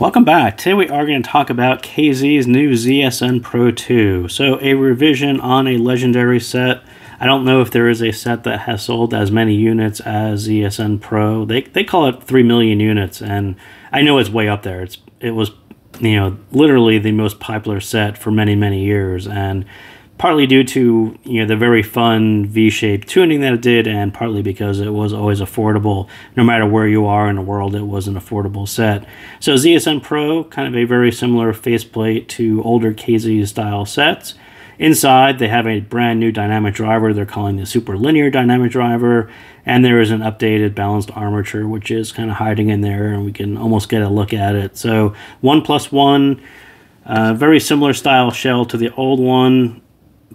Welcome back. Today we are going to talk about KZ's new ZSN Pro 2. So a revision on a legendary set. I don't know if there is a set that has sold as many units as ZSN Pro. They call it 3 million units, and I know it's way up there. It was, literally the most popular set for many years, and partly due to the very fun V-shaped tuning that it did, and partly because it was always affordable. No matter where you are in the world, it was an affordable set. So ZSN Pro, kind of a very similar faceplate to older KZ style sets. Inside, they have a brand new dynamic driver they're calling the super linear dynamic driver, and there is an updated balanced armature, which is kind of hiding in there, and we can almost get a look at it. So 1+1, very similar style shell to the old one,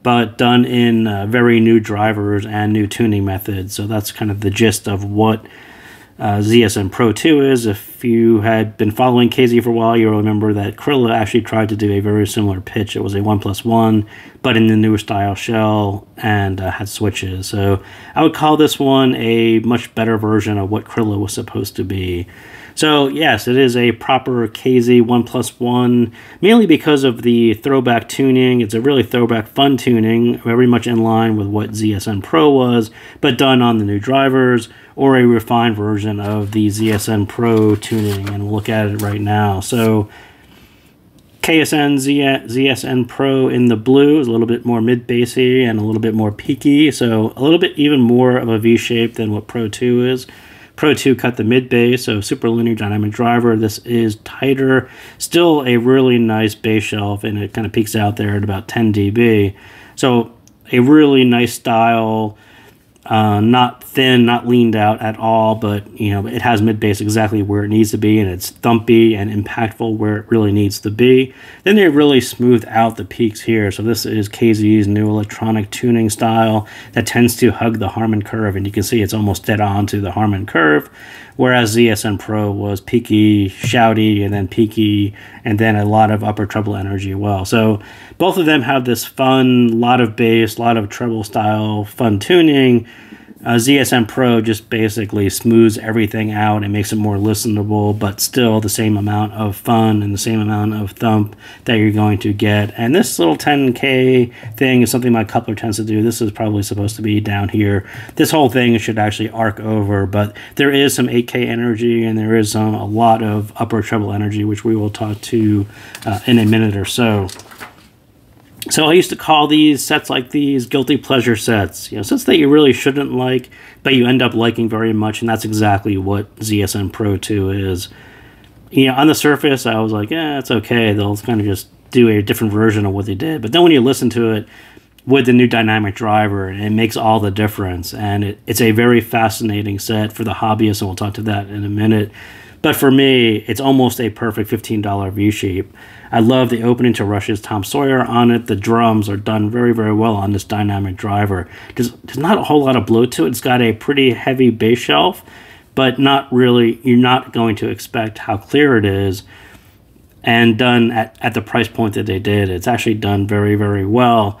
but done in very new drivers and new tuning methods. So that's kind of the gist of what ZSN Pro 2 is. If you had been following KZ for a while, you'll remember that Krilla actually tried to do a very similar pitch. It was a 1+1, but in the newer style shell, and had switches. So I would call this one a much better version of what Krilla was supposed to be. So yes, it is a proper KZ 1+1, mainly because of the throwback tuning. It's a really throwback fun tuning, very much in line with what ZSN Pro was, but done on the new drivers, or a refined version of the ZSN Pro tuning, and we'll look at it right now. So ZSN Pro in the blue is a little bit more mid-bassy and a little bit more peaky, so a little bit even more of a V-shape than what Pro 2 is. Pro 2 cut the mid-bass, so super linear dynamic driver. This is tighter, still a really nice bass shelf, and it kind of peaks out there at about 10 dB. So a really nice style, not thin, not leaned out at all, but it has mid-bass exactly where it needs to be, and it's thumpy and impactful where it really needs to be. Then they really smooth out the peaks here. So this is KZ's new electronic tuning style that tends to hug the Harman curve, and you can see it's almost dead on to the Harman curve, whereas ZSN Pro was peaky, shouty, and then peaky, and then a lot of upper treble energy as well. So both of them have this fun, lot of bass, lot of treble style, fun tuning. ZSN Pro just basically smooths everything out and makes it more listenable, but still the same amount of fun and the same amount of thump that you're going to get. And this little 10K thing is something my coupler tends to do. This is probably supposed to be down here. This whole thing should actually arc over, but there is some 8K energy, and there is a lot of upper treble energy, which we will talk to in a minute or so. So I used to call these sets like these guilty pleasure sets, sets that you really shouldn't like, but you end up liking very much, and that's exactly what ZSN Pro 2 is. On the surface, I was like, it's okay. They'll kind of just do a different version of what they did. But then when you listen to it with the new dynamic driver, it makes all the difference, and it's a very fascinating set for the hobbyist, and we'll talk to that in a minute. But for me, it's almost a perfect $15 V-shape. I love the opening to Rush's Tom Sawyer on it. The drums are done very well on this dynamic driver. There's not a whole lot of bloat to it. It's got a pretty heavy bass shelf, but not really. You're not going to expect how clear it is, and done at the price point that they did. It's actually done very well.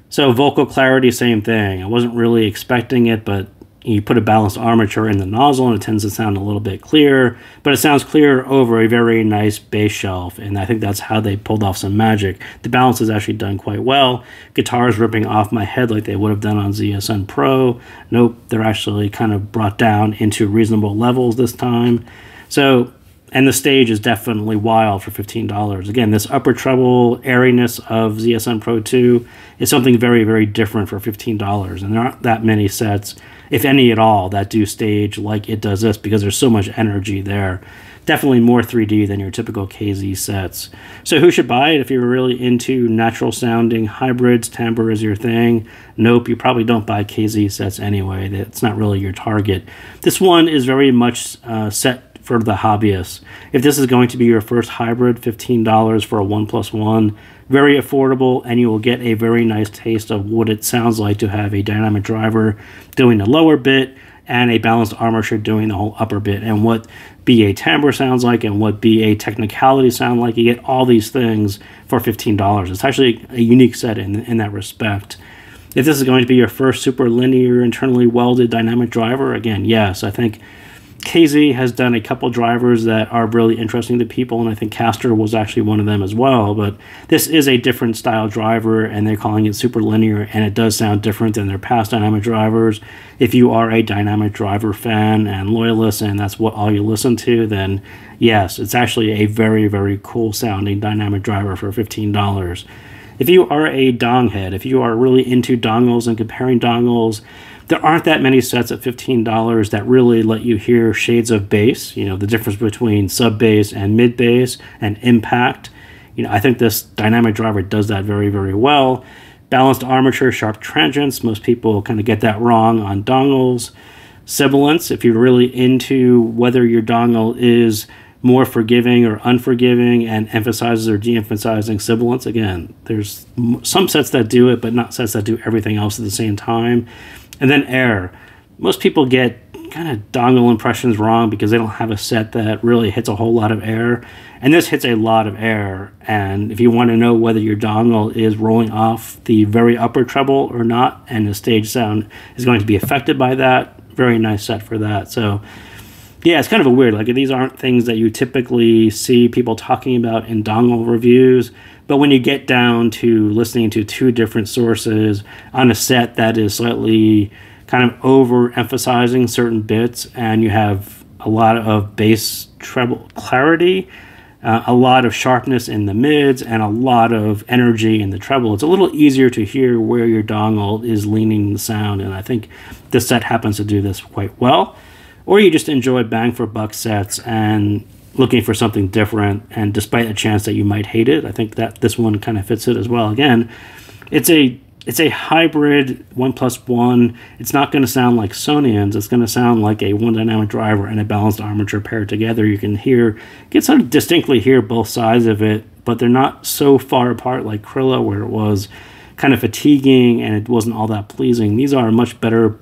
So vocal clarity, same thing. I wasn't really expecting it, but you put a balanced armature in the nozzle, and it tends to sound a little bit clearer, but it sounds clear over a very nice bass shelf, and I think that's how they pulled off some magic. The balance is actually done quite well. Guitars ripping off my head like they would have done on ZSN Pro. Nope, they're actually kind of brought down into reasonable levels this time. So, and the stage is definitely wild for $15. Again, this upper treble airiness of ZSN Pro 2 is something very different for $15, and there aren't that many sets, if any at all, that do stage like it does this, because there's so much energy there. Definitely more 3D than your typical KZ sets. So who should buy it if you're really into natural sounding hybrids? Timbre is your thing. Nope, you probably don't buy KZ sets anyway. That's not really your target. This one is very much set for the hobbyist. If this is going to be your first hybrid, $15 for a 1+1, very affordable, and you will get a very nice taste of what it sounds like to have a dynamic driver doing the lower bit and a balanced armature doing the whole upper bit, and what BA timbre sounds like and what BA technicality sound like. You get all these things for $15. It's actually a unique set in that respect. If this is going to be your first super linear internally welded dynamic driver, again, yes, I think KZ has done a couple drivers that are really interesting to people, and I think Caster was actually one of them as well. But this is a different style driver, and they're calling it super linear, and it does sound different than their past dynamic drivers. If you are a dynamic driver fan and loyalist, and that's what all you listen to, then yes, it's actually a very, very cool sounding dynamic driver for $15. If you are a dong head, if you are really into dongles and comparing dongles, there aren't that many sets at $15 that really let you hear shades of bass, you know, the difference between sub bass and mid bass and impact. You know, I think this dynamic driver does that very, very well. Balanced armature, sharp transients, most people kind of get that wrong on dongles. Sibilance, if you're really into whether your dongle is more forgiving or unforgiving and emphasizes or de-emphasizing sibilance. Again, there's some sets that do it, but not sets that do everything else at the same time. And then air. Most people get kind of dongle impressions wrong because they don't have a set that really hits a whole lot of air. And this hits a lot of air. And if you want to know whether your dongle is rolling off the very upper treble or not, and the stage sound is going to be affected by that, very nice set for that. So yeah, it's kind of a weird, like these aren't things that you typically see people talking about in dongle reviews. But when you get down to listening to two different sources on a set that is slightly kind of overemphasizing certain bits, and you have a lot of bass treble clarity, a lot of sharpness in the mids, and a lot of energy in the treble, it's a little easier to hear where your dongle is leaning the sound, and I think this set happens to do this quite well. Or you just enjoy bang for buck sets and looking for something different, and despite a chance that you might hate it, I think that this one kind of fits it as well. Again, it's a hybrid 1+1. It's not going to sound like Sonians. It's going to sound like a one dynamic driver and a balanced armature paired together. You can sort of distinctly hear both sides of it, but they're not so far apart like Krilla, where it was kind of fatiguing and it wasn't all that pleasing. These are much better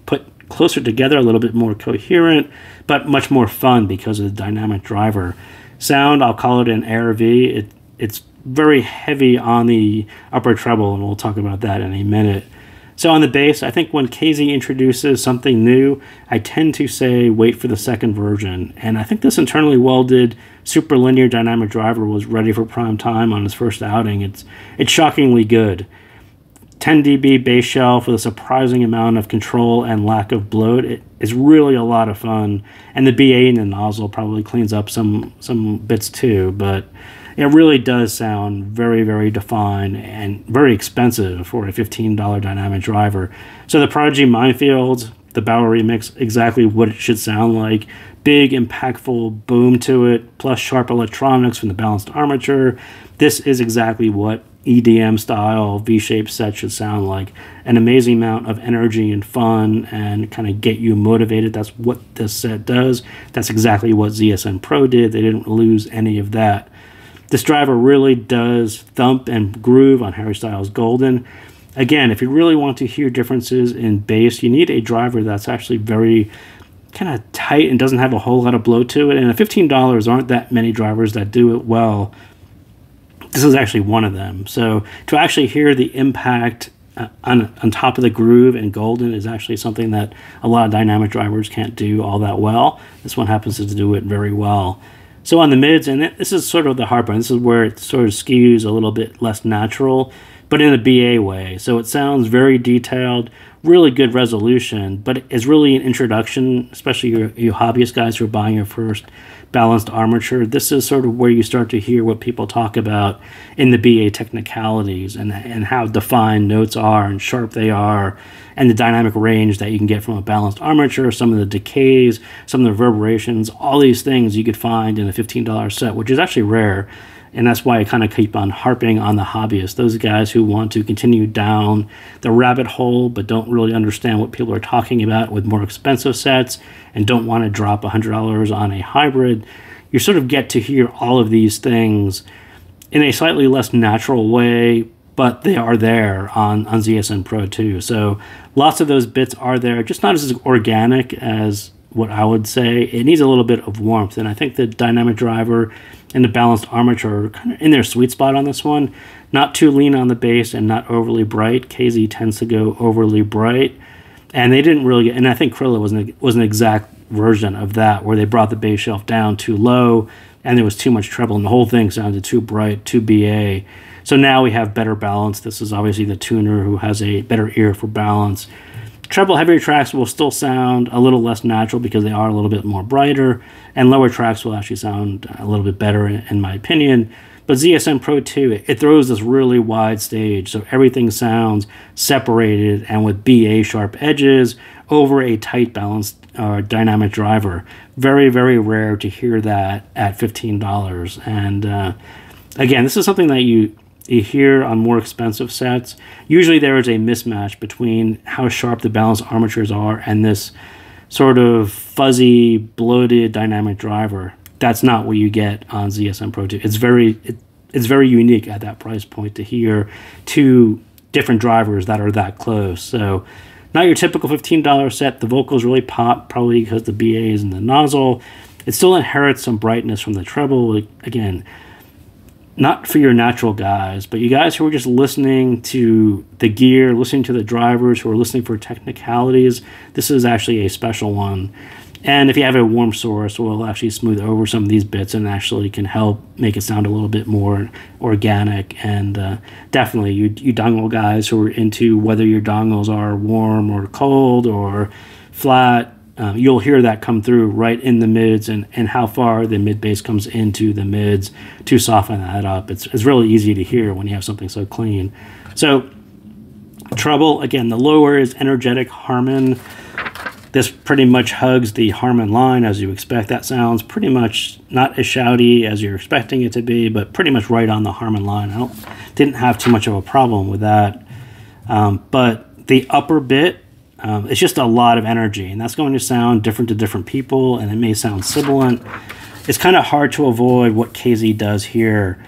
put closer together, a little bit more coherent, but much more fun because of the dynamic driver. Sound, I'll call it an Air V. It's very heavy on the upper treble, and we'll talk about that in a minute. So on the bass, I think when KZ introduces something new, I tend to say wait for the second version. And I think this internally welded super linear dynamic driver was ready for prime time on its first outing. It's shockingly good. 10 dB bass shelf with a surprising amount of control and lack of bloat. It is really a lot of fun. And the BA in the nozzle probably cleans up some bits too, but it really does sound very, very defined and very expensive for a $15 dynamic driver. So the Prodigy Minefields, the Bauer remix, exactly what it should sound like. Big, impactful boom to it, plus sharp electronics from the balanced armature. This is exactly what EDM style V-shaped set should sound like. An amazing amount of energy and fun and kind of get you motivated. That's what this set does. That's exactly what ZSN Pro did. They didn't lose any of that. This driver really does thump and groove on Harry Styles' Golden. Again, if you really want to hear differences in bass, you need a driver that's actually very kind of tight and doesn't have a whole lot of blow to it. And at $15, aren't that many drivers that do it well. This is actually one of them. So to actually hear the impact on top of the groove in Golden is actually something that a lot of dynamic drivers can't do all that well. This one happens to do it very well. So on the mids, and this is sort of the hard part, this is where it sort of skews a little bit less natural, but in a BA way. So it sounds very detailed, really good resolution, but it's really an introduction, especially you hobbyist guys who are buying your first balanced armature. This is sort of where you start to hear what people talk about in the BA technicalities and how defined notes are and sharp they are, and the dynamic range that you can get from a balanced armature, some of the decays, some of the reverberations, all these things you could find in a $15 set, which is actually rare. And that's why I kind of keep on harping on the hobbyists, those guys who want to continue down the rabbit hole but don't really understand what people are talking about with more expensive sets and don't want to drop $100 on a hybrid. You sort of get to hear all of these things in a slightly less natural way, but they are there on ZSN Pro too. So lots of those bits are there, just not as organic as what I would say. It needs a little bit of warmth, and I think the dynamic driver and the balanced armature are kind of in their sweet spot on this one. Not too lean on the bass and not overly bright. KZ tends to go overly bright, and they didn't really get, and I think Krilla was an exact version of that, where they brought the bass shelf down too low and there was too much treble and the whole thing sounded too bright, too BA. So now we have better balance. This is obviously the tuner who has a better ear for balance. Treble heavier tracks will still sound a little less natural because they are a little bit more brighter, and lower tracks will actually sound a little bit better in my opinion. But ZSN Pro 2, it throws this really wide stage, so everything sounds separated and with BA sharp edges over a tight balanced dynamic driver. Very, very rare to hear that at $15. And again, this is something that you hear on more expensive sets. Usually there is a mismatch between how sharp the balanced armatures are and this sort of fuzzy, bloated dynamic driver. That's not what you get on ZSN Pro 2. It's very unique at that price point to hear two different drivers that are that close. So not your typical $15 set. The vocals really pop, probably because the BA is in the nozzle. It still inherits some brightness from the treble. Again, not for your natural guys, but you guys who are just listening to the gear, listening to the drivers, who are listening for technicalities, this is actually a special one. And if you have a warm source, we'll actually smooth over some of these bits and actually can help make it sound a little bit more organic. And definitely, you dongle guys who are into whether your dongles are warm or cold or flat, you'll hear that come through right in the mids and how far the mid bass comes into the mids to soften that up. It's really easy to hear when you have something so clean. So treble, again, the lower is energetic Harman. This pretty much hugs the Harman line as you expect. That sounds pretty much not as shouty as you're expecting it to be, but pretty much right on the Harman line. Didn't have too much of a problem with that. But the upper bit, it's just a lot of energy, and that's going to sound different to different people, and it may sound sibilant. It's kind of hard to avoid what KZ does here.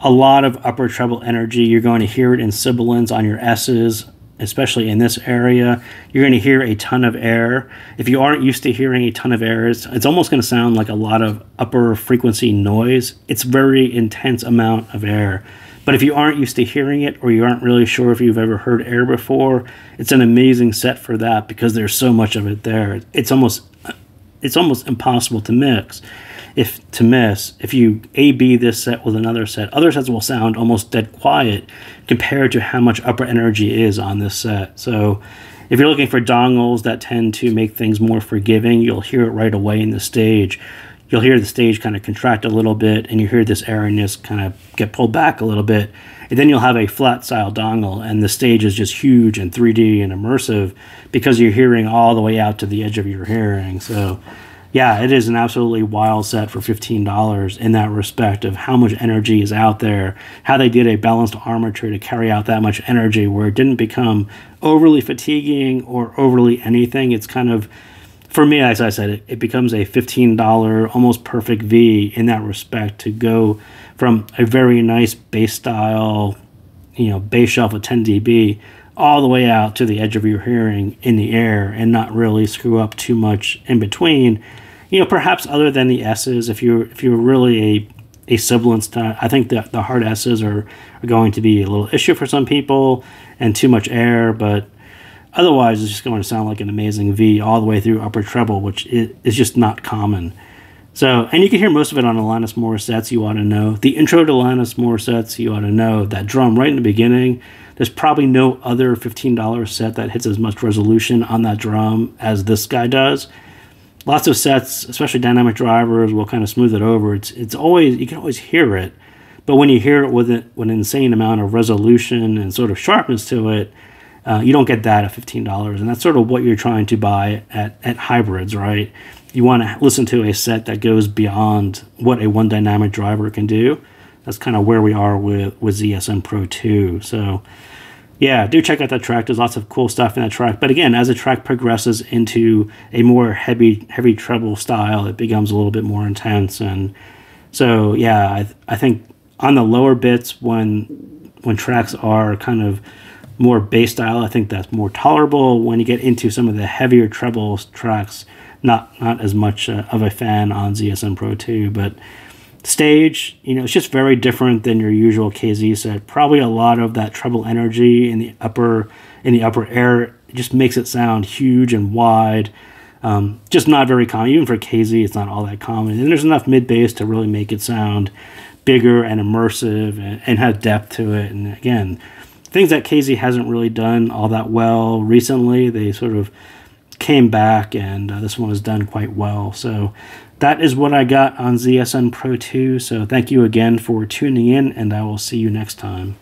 A lot of upper treble energy. You're going to hear it in sibilants on your S's, especially in this area. You're going to hear a ton of air. If you aren't used to hearing a ton of air, it's almost going to sound like a lot of upper frequency noise. It's very intense amount of air. But if you aren't used to hearing it, or you aren't really sure if you've ever heard air before, it's an amazing set for that because there's so much of it there. It's almost impossible to miss. If you A/B this set with another set, other sets will sound almost dead quiet compared to how much upper energy is on this set. So if you're looking for dongles that tend to make things more forgiving, you'll hear it right away in the stage. You'll hear the stage kind of contract a little bit, and you hear this airiness kind of get pulled back a little bit. And then you'll have a flat style dongle, and the stage is just huge and 3D and immersive because you're hearing all the way out to the edge of your hearing. So yeah, it is an absolutely wild set for $15 in that respect of how much energy is out there, how they did a balanced armature to carry out that much energy where it didn't become overly fatiguing or overly anything. It's kind of, for me, as I said, it becomes a $15 almost perfect V in that respect to go from a very nice bass style, bass shelf of 10 dB all the way out to the edge of your hearing in the air and not really screw up too much in between. Perhaps other than the S's, if you're really a sibilant style, I think that the hard S's are going to be a little issue for some people and too much air, but otherwise it's just going to sound like an amazing V all the way through upper treble, which is just not common. So, and you can hear most of it on Alanis Morissette's You Ought to Know. The intro to Alanis Morissette's You Ought to Know, that drum right in the beginning, there's probably no other $15 set that hits as much resolution on that drum as this guy does. Lots of sets, especially dynamic drivers, will kind of smooth it over. It's always, you can always hear it, but when you hear it with an insane amount of resolution and sort of sharpness to it, you don't get that at $15, and that's sort of what you're trying to buy at hybrids, right? You want to listen to a set that goes beyond what a one dynamic driver can do. That's kind of where we are with ZSN Pro 2. So yeah, do check out that track. There's lots of cool stuff in that track. But again, as the track progresses into a more heavy treble style, it becomes a little bit more intense. And so yeah, I think on the lower bits, when tracks are kind of more bass style, I think that's more tolerable. When you get into some of the heavier treble tracks, not as much of a fan on ZSN Pro 2, but stage, it's just very different than your usual KZ set. Probably a lot of that treble energy in the upper air just makes it sound huge and wide. Just not very common. Even for KZ, it's not all that common. And there's enough mid bass to really make it sound bigger and immersive and have depth to it. And again, things that KZ hasn't really done all that well recently, they sort of came back, and this one was done quite well. So that is what I got on ZSN Pro 2. So thank you again for tuning in, and I will see you next time.